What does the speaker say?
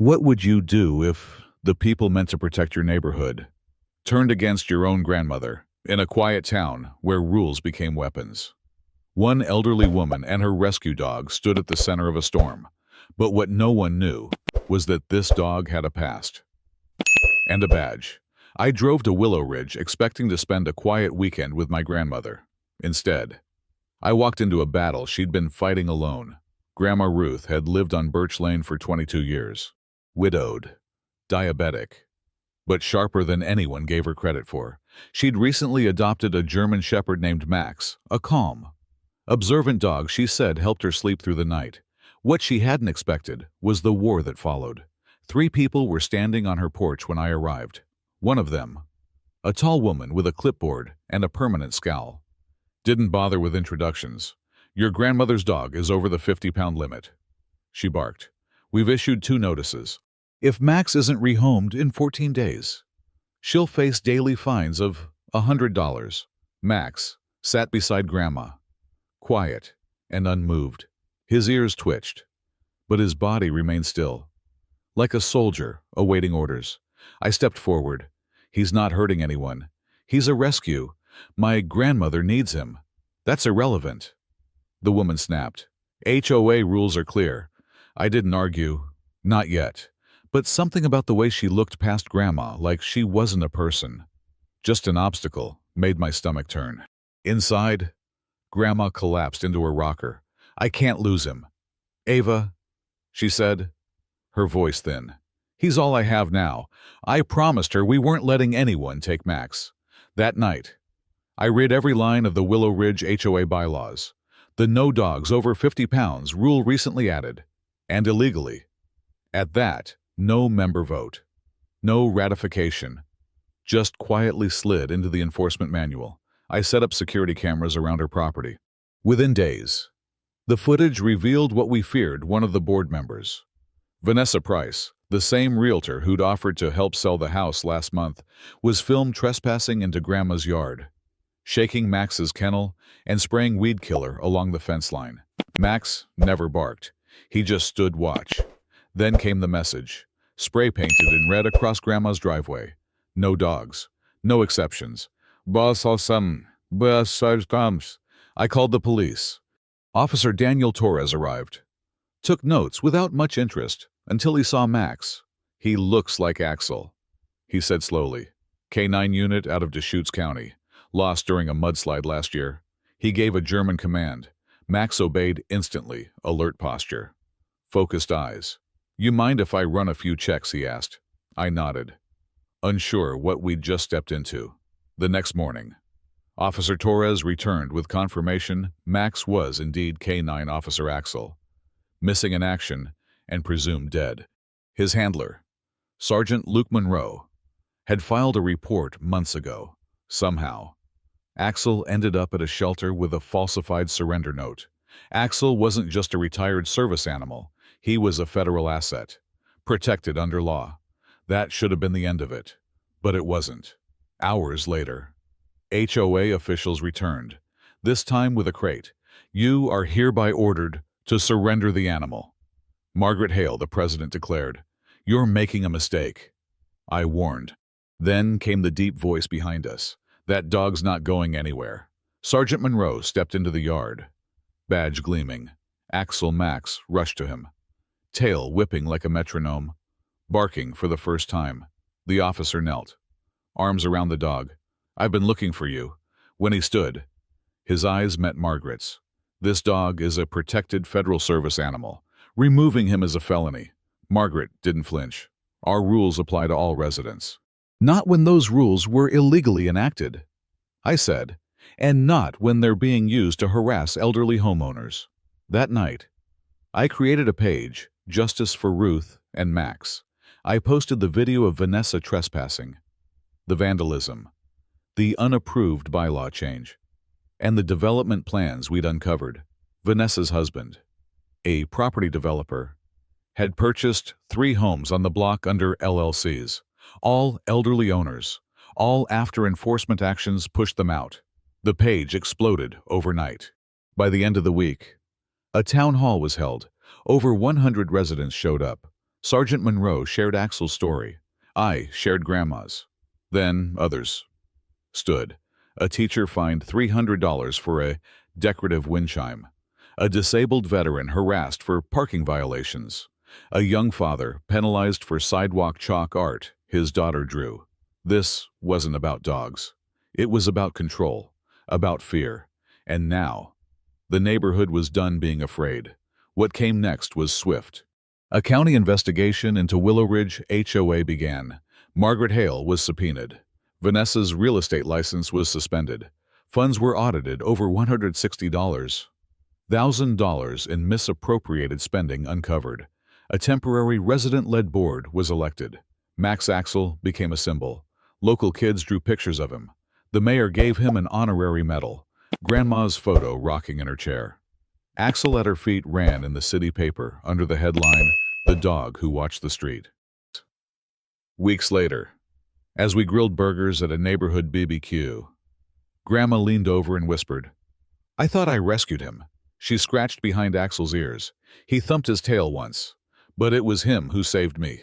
What would you do if the people meant to protect your neighborhood turned against your own grandmother in a quiet town where rules became weapons? One elderly woman and her rescue dog stood at the center of a storm, but what no one knew was that this dog had a past and a badge. I drove to Willow Ridge expecting to spend a quiet weekend with my grandmother. Instead, I walked into a battle she'd been fighting alone. Grandma Ruth had lived on Birch Lane for 22 years. Widowed, diabetic, but sharper than anyone gave her credit for. She'd recently adopted a German Shepherd named Max, a calm, observant dog she said helped her sleep through the night. What she hadn't expected was the war that followed. 3 people were standing on her porch when I arrived. One of them, a tall woman with a clipboard and a permanent scowl, didn't bother with introductions. "Your grandmother's dog is over the 50-pound limit," she barked. "We've issued 2 notices. If Max isn't rehomed in 14 days, she'll face daily fines of $100. Max sat beside Grandma, quiet and unmoved. His ears twitched, but his body remained still, like a soldier awaiting orders. I stepped forward. "He's not hurting anyone. He's a rescue. My grandmother needs him." "That's irrelevant," the woman snapped. "HOA rules are clear." I didn't argue. Not yet. But something about the way she looked past Grandma, like she wasn't a person, just an obstacle, made my stomach turn. Inside, Grandma collapsed into her rocker. "I can't lose him." "Ava," she said, her voice thin. "He's all I have now. I promised her we weren't letting anyone take Max." That night, I read every line of the Willow Ridge HOA bylaws. The no dogs over 50 pounds rule recently added, and illegally. At that, no member vote, no ratification, just quietly slid into the enforcement manual. I set up security cameras around her property. Within days, the footage revealed what we feared: one of the board members, Vanessa Price, the same realtor who'd offered to help sell the house last month, was filmed trespassing into Grandma's yard, shaking Max's kennel and spraying weed killer along the fence line. Max never barked. He just stood watch. Then came the message, spray painted in red across Grandma's driveway. No dogs. No exceptions. "Boss awesome. Boss comes." I called the police. Officer Daniel Torres arrived. Took notes without much interest until he saw Max. "He looks like Axel," he said slowly. "K9 unit out of Deschutes County. Lost during a mudslide last year." He gave a German command. Max obeyed instantly, alert posture, focused eyes. "You mind if I run a few checks?" he asked. I nodded, unsure what we'd just stepped into. The next morning, Officer Torres returned with confirmation Max was indeed K9 Officer Axel, missing in action and presumed dead. His handler, Sergeant Luke Monroe, had filed a report months ago. Somehow, Axel ended up at a shelter with a falsified surrender note. Axel wasn't just a retired service animal. He was a federal asset, protected under law. That should have been the end of it, but it wasn't. Hours later, HOA officials returned, this time with a crate. "You are hereby ordered to surrender the animal," Margaret Hale, the president, declared. "You're making a mistake," I warned. Then came the deep voice behind us. "That dog's not going anywhere." Sergeant Monroe stepped into the yard, badge gleaming. Axel Max rushed to him, tail whipping like a metronome, barking for the first time. The officer knelt, arms around the dog. "I've been looking for you." When he stood, his eyes met Margaret's. "This dog is a protected federal service animal. Removing him is a felony." Margaret didn't flinch. "Our rules apply to all residents." "Not when those rules were illegally enacted," I said, "and not when they're being used to harass elderly homeowners." That night, I created a page, Justice for Ruth and Max. I posted the video of Vanessa trespassing, the vandalism, the unapproved bylaw change, and the development plans we'd uncovered. Vanessa's husband, a property developer, had purchased 3 homes on the block under LLCs, all elderly owners, all after enforcement actions pushed them out. The page exploded overnight. By the end of the week, a town hall was held. Over 100 residents showed up. Sergeant Monroe shared Axel's story. I shared Grandma's. Then others stood. A teacher fined $300 for a decorative wind chime. A disabled veteran harassed for parking violations. A young father penalized for sidewalk chalk art his daughter drew. This wasn't about dogs. It was about control, about fear. And now, the neighborhood was done being afraid. What came next was swift. A county investigation into Willow Ridge HOA began. Margaret Hale was subpoenaed. Vanessa's real estate license was suspended. Funds were audited over $160,000 in misappropriated spending uncovered. A temporary resident-led board was elected. Max Axel became a symbol. Local kids drew pictures of him. The mayor gave him an honorary medal. Grandma's photo rocking in her chair. Axel at her feet ran in the city paper under the headline, "The Dog Who Watched the Street." Weeks later, as we grilled burgers at a neighborhood BBQ, Grandma leaned over and whispered, "I thought I rescued him." She scratched behind Axel's ears. "He thumped his tail once, but it was him who saved me."